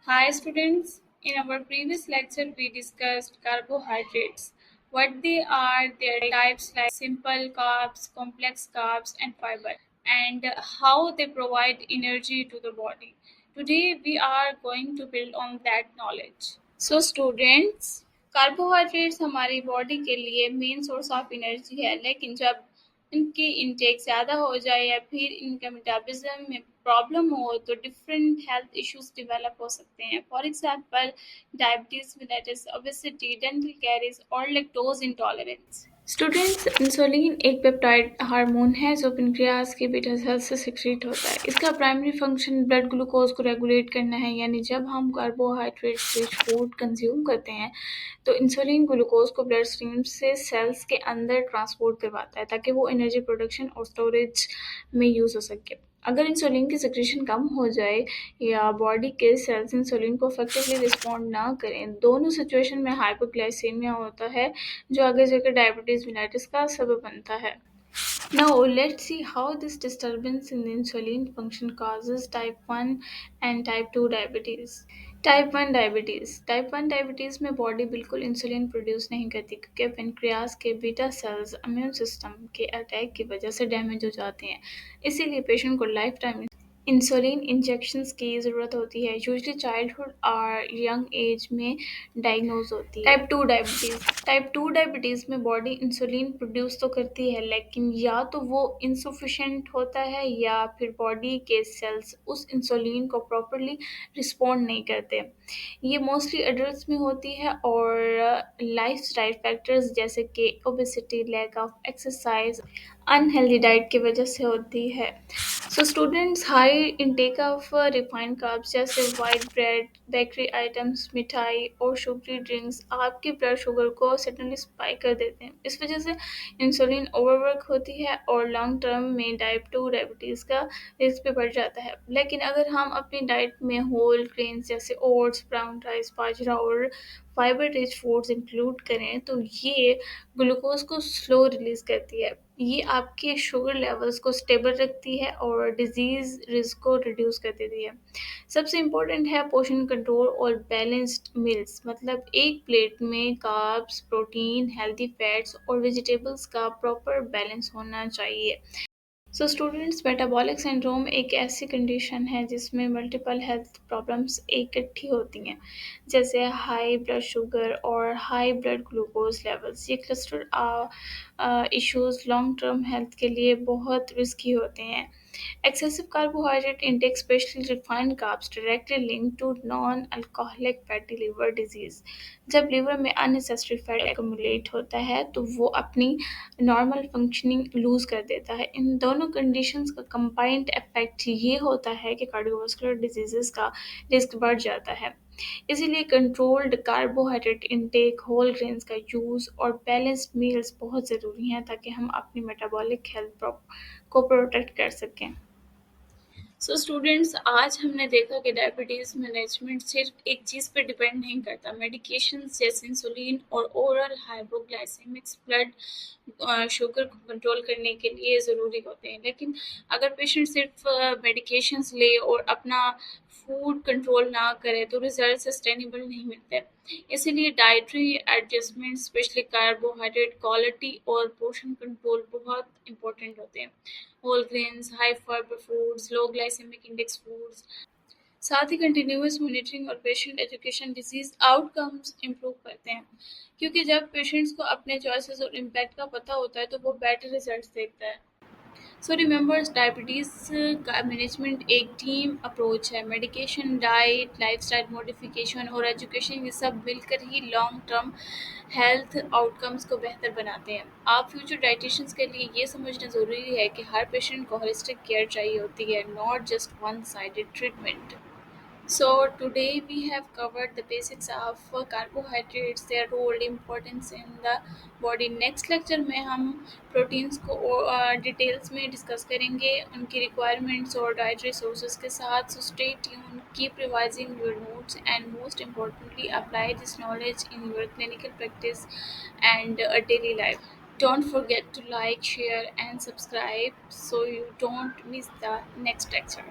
Hi students, in our previous lecture we discussed carbohydrates, what they are, their types like simple carbs, complex carbs and fiber, and how they provide energy to the body. Today we are going to build on that knowledge. So students, carbohydrates हमारी body के लिए main source of energy है, लेकिन जब इनकी intake ज़्यादा हो जाए या फिर इनका मेटाबॉलिज्म में प्रॉब्लम हो तो डिफरेंट हेल्थ इश्यूज डेवलप हो सकते हैं. For example diabetes, mellitus, obesity, dental caries और लैक्टोज इंटॉलरेंस. स्टूडेंट्स, इंसुलिन एक पेप्टाइड हार्मोन है जो पेनक्रियाज के बीटा सेल से सिक्रीट होता है. इसका प्राइमरी फंक्शन ब्लड ग्लूकोज को रेगुलेट करना है, यानी जब हम कार्बोहाइड्रेट रिच फूड कंज्यूम करते हैं तो इंसुलिन ग्लूकोज को ब्लड स्ट्रीम से सेल्स के अंदर ट्रांसपोर्ट करवाता है ताकि वो एनर्जी प्रोडक्शन और स्टोरेज में यूज हो सके. अगर इंसुलिन की सिक्रेशन कम हो जाए या बॉडी के सेल्स इंसुलिन को इफेक्टिवली रिस्पॉन्ड ना करें, दोनों सिचुएशन में हाइपोग्लाइसीमिया होता है जो आगे जाकर डायबिटीज मिलेटस का सबब बनता है. Now let's see how this disturbance in the insulin function causes type 1 and type 2 diabetes. Type 1 diabetes में बॉडी बिल्कुल इंसुलिन प्रोड्यूस नहीं करती क्योंकि पेनक्रियाज के बीटा सेल्स इम्यून सिस्टम के अटैक की वजह से डैमेज हो जाते हैं. इसीलिए पेशेंट को लाइफ टाइम इंसुलिन इंजेक्शंस की ज़रूरत होती है, यूजुअली चाइल्डहुड और यंग एज में डायग्नोज होती है. टाइप 2 डायबिटीज़ में बॉडी इंसुलिन प्रोड्यूस तो करती है, लेकिन या तो वो इनसफिशिएंट होता है या फिर बॉडी के सेल्स उस इंसुलिन को प्रॉपरली रिस्पॉन्ड नहीं करते. ये मोस्टली एडल्ट्स में होती है और लाइफस्टाइल फैक्टर्स जैसे कि obesity, lack of exercise, unhealthy diet की वजह से होती है. So students, high intake of refined carbs जैसे वाइट ब्रेड, बेकरी आइटम्स, मिठाई और शुगरी ड्रिंक्स आपके ब्लड शुगर को सडनली स्पाइक कर देते हैं. इस वजह से इंसुलिन ओवरवर्क होती है और लॉन्ग टर्म में टाइप 2 डायबिटीज़ का रिस्क भी बढ़ जाता है. लेकिन अगर हम अपनी डाइट में होल ग्रेन्स जैसे ओट्स, ब्राउन राइस, बाजरा और फाइबर रिच फूड्स इंक्लूड करें तो ये ग्लूकोज को स्लो रिलीज करती है. ये आपके शुगर लेवल्स को स्टेबल रखती है और डिजीज़ रिस्क को रिड्यूस कर देती है. सबसे इम्पोर्टेंट है पोर्शन कंट्रोल और बैलेंस्ड मील्स, मतलब एक प्लेट में कार्ब्स, प्रोटीन, हेल्दी फैट्स और वेजिटेबल्स का प्रॉपर बैलेंस होना चाहिए. सो स्टूडेंट्स, मेटाबॉलिक सिंड्रोम एक ऐसी कंडीशन है जिसमें मल्टीपल हेल्थ प्रॉब्लम्स इकट्ठी होती हैं, जैसे हाई ब्लड शुगर और हाई ब्लड ग्लूकोज लेवल्स. ये cluster issues long term health के लिए बहुत रिस्की होते हैं. Excessive carbohydrate intake, especially refined carbs, directly linked to non-alcoholic fatty liver disease. जब लिवर में unnecessary fat accumulate होता है तो वो अपनी नॉर्मल फंक्शनिंग लूज कर देता है. इन दोनों कंडीशंस का कंबाइंड इफेक्ट ये होता है कि कार्डियोवास्कुलर डिजीजेस का रिस्क बढ़ जाता है. इसीलिए controlled carbohydrate intake, whole grains का यूज़ और बैलेंस्ड मील्स बहुत ज़रूरी हैं ताकि हम अपनी मेटाबॉलिक हेल्थ को प्रोटेक्ट कर सकें. सो स्टूडेंट्स, आज हमने देखा कि डायबिटीज़ मैनेजमेंट सिर्फ एक चीज़ पे डिपेंड नहीं करता. मेडिकेशंस जैसे इंसुलिन और ओरल हाइपोग्लाइसेमिक्स ब्लड शुगर को कंट्रोल करने के लिए ज़रूरी होते हैं, लेकिन अगर पेशेंट सिर्फ मेडिकेशंस ले और अपना फूड कंट्रोल ना करे तो रिजल्ट सस्टेनेबल नहीं मिलते. इसीलिए dietary adjustment, specially carbohydrate quality और पोर्शन कंट्रोल बहुत इंपॉर्टेंट होते हैं. Whole grains, high fibre foods, low glycaemic index foods, साथ ही कंटिन्यूअस मॉनिटरिंग और patient education disease outcomes improve करते हैं, क्योंकि जब पेशेंट्स को अपने चॉइसेस और इम्पैक्ट का पता होता है तो वो बेटर रिजल्ट्स देखता है. सो रिमेंबर, डायबिटीज़ का मैनेजमेंट एक टीम अप्रोच है. मेडिकेशन, डाइट, लाइफस्टाइल मॉडिफिकेशन और एजुकेशन, ये सब मिलकर ही लॉन्ग टर्म हेल्थ आउटकम्स को बेहतर बनाते हैं. आप फ्यूचर डाइटिशियंस के लिए ये समझना ज़रूरी है कि हर पेशेंट को होलिस्टिक केयर चाहिए होती है, not just one sided treatment. So today we have covered the basics of carbohydrates, their role, importance in the body. Next lecture में हम प्रोटीन्स को डिटेल्स में डिस्कस करेंगे, उनकी रिक्वायरमेंट्स और डाइटरी सोर्सेज के साथ. So stay tuned, keep revising your notes, and most importantly apply this knowledge in your clinical practice and daily life. Don't forget to like, share and subscribe so you don't miss the next lecture.